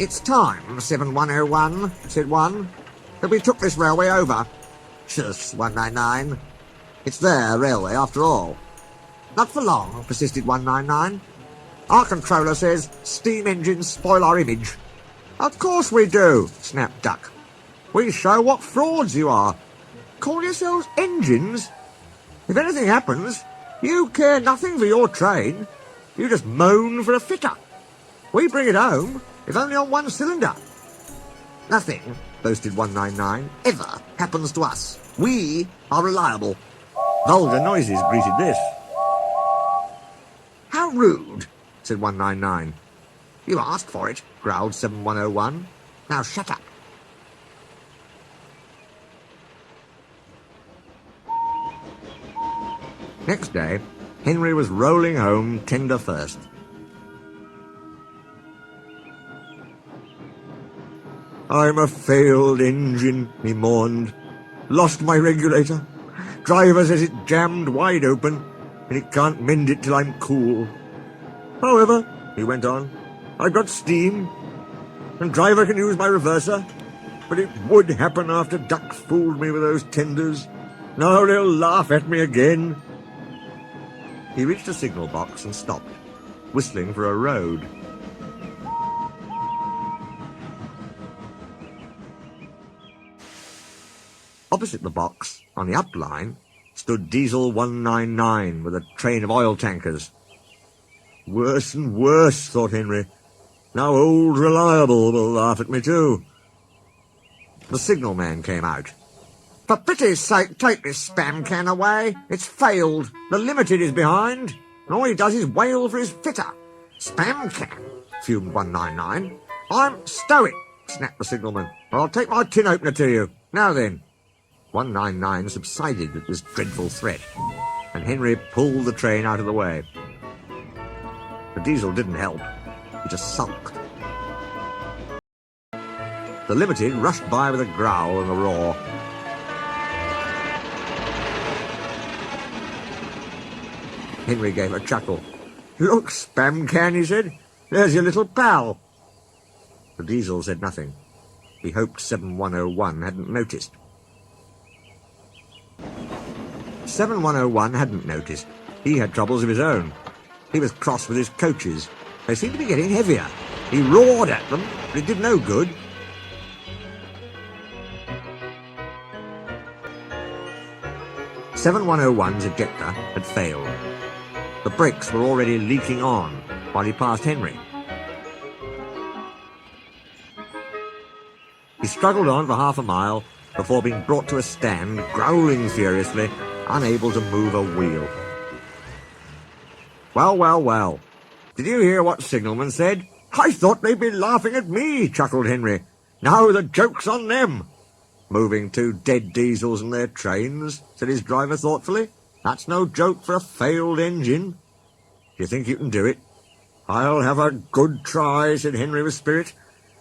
It's time, 7101, said one, that we took this railway over. Shush, 199. It's their railway, after all. Not for long, persisted 199. Our controller says steam engines spoil our image. Of course we do, snapped Duck. We show what frauds you are. Call yourselves engines? If anything happens, you care nothing for your train. You just moan for a fitter. We bring it home, if only on one cylinder. Nothing, boasted 199, ever happens to us. We are reliable. Vulgar noises greeted this. How rude, said 199. You asked for it, growled 7101. Now shut up. Next day, Henry was rolling home tender first. I'm a failed engine, he mourned. Lost my regulator. Driver says it jammed wide open, and he can't mend it till I'm cool. However, he went on, I've got steam, and driver can use my reverser, but it would happen after Duck fooled me with those tenders. Now they'll laugh at me again. He reached a signal box and stopped, whistling for a road. Opposite the box, on the up line, stood Diesel 199 with a train of oil tankers. Worse and worse, thought Henry. Now old Reliable will laugh at me too. The signalman came out. For pity's sake, take this spam can away. It's failed. The Limited is behind, and all he does is wail for his fitter. Spam can, fumed 199. I'm stoic, snapped the signalman, or I'll take my tin opener to you. Now then. 199 subsided at this dreadful threat, and Henry pulled the train out of the way. The Diesel didn't help. He just sulked. The Limited rushed by with a growl and a roar. Henry gave a chuckle. Look, spam can, he said. There's your little pal. The Diesel said nothing. He hoped 7101 hadn't noticed. 7101 hadn't noticed. He had troubles of his own. He was cross with his coaches. They seemed to be getting heavier. He roared at them, but it did no good. "7101's ejector had failed. The brakes were already leaking on while he passed Henry. He struggled on for half a mile before being brought to a stand, growling furiously, unable to move a wheel. Well, well, well. Did you hear what signalman said? I thought they'd be laughing at me, chuckled Henry. Now the joke's on them. Moving two dead diesels and their trains, said his driver thoughtfully. That's no joke for a failed engine. Do you think you can do it? I'll have a good try, said Henry with spirit.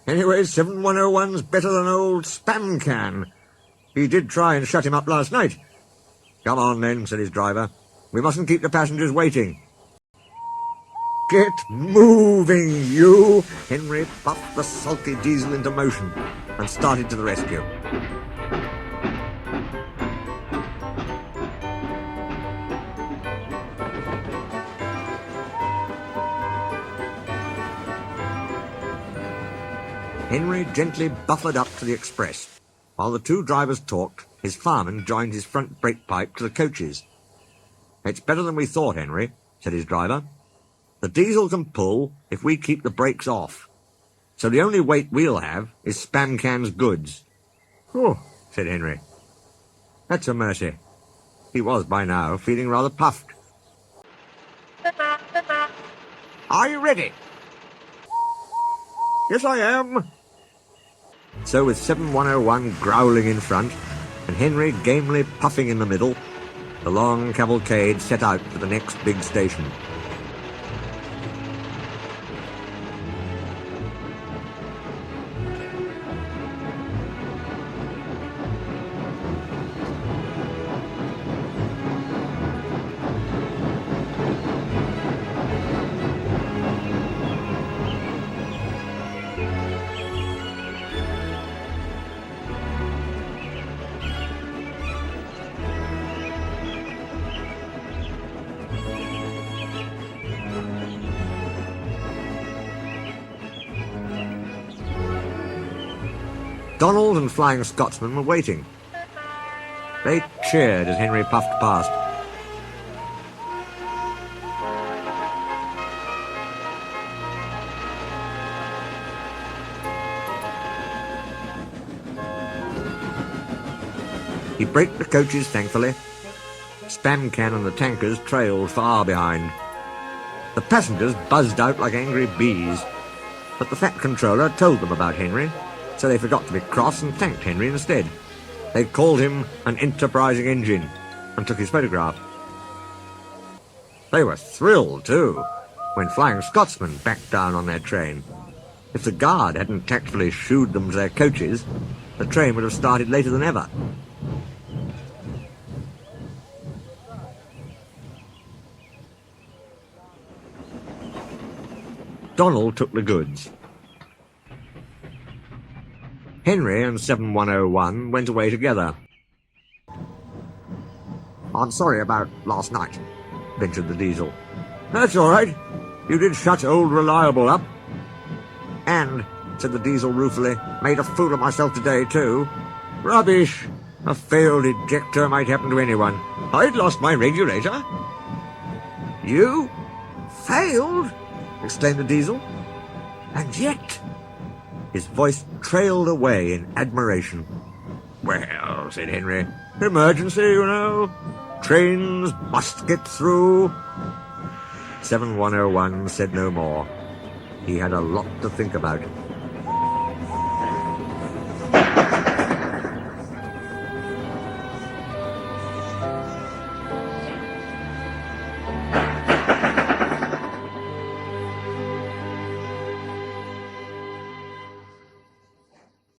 Anyway, 7101's better than old Spam Can. He did try and shut him up last night. Come on, then, said his driver. We mustn't keep the passengers waiting. Get moving, you! Henry puffed the sulky diesel into motion and started to the rescue. Henry gently buffered up to the express. While the two drivers talked, his fireman joined his front brake pipe to the coaches. It's better than we thought, Henry, said his driver. The diesel can pull if we keep the brakes off. So the only weight we'll have is Spam Can's goods. Oh, said Henry. That's a mercy. He was, by now, feeling rather puffed. Are you ready? Yes, I am. So with 7101 growling in front, and Henry gamely puffing in the middle, the long cavalcade set out for the next big station. Donald and Flying Scotsman were waiting. They cheered as Henry puffed past. He braked the coaches thankfully. Spancan and the tankers trailed far behind. The passengers buzzed out like angry bees, but the Fat Controller told them about Henry, so they forgot to be cross and thanked Henry instead. They called him an enterprising engine and took his photograph. They were thrilled, too, when Flying Scotsman backed down on their train. If the guard hadn't tactfully shooed them to their coaches, the train would have started later than ever. Donald took the goods. Henry and 7101 went away together. "I'm sorry about last night," ventured the Diesel. "That's all right. You did shut old Reliable up." "And," said the Diesel ruefully, "made a fool of myself today, too." "Rubbish. A failed ejector might happen to anyone. I'd lost my regulator." "You? Failed?" exclaimed the Diesel. "And yet—" His voice trailed away in admiration. "Well," said Henry, "emergency, you know. Trains must get through." 7101 said no more. He had a lot to think about.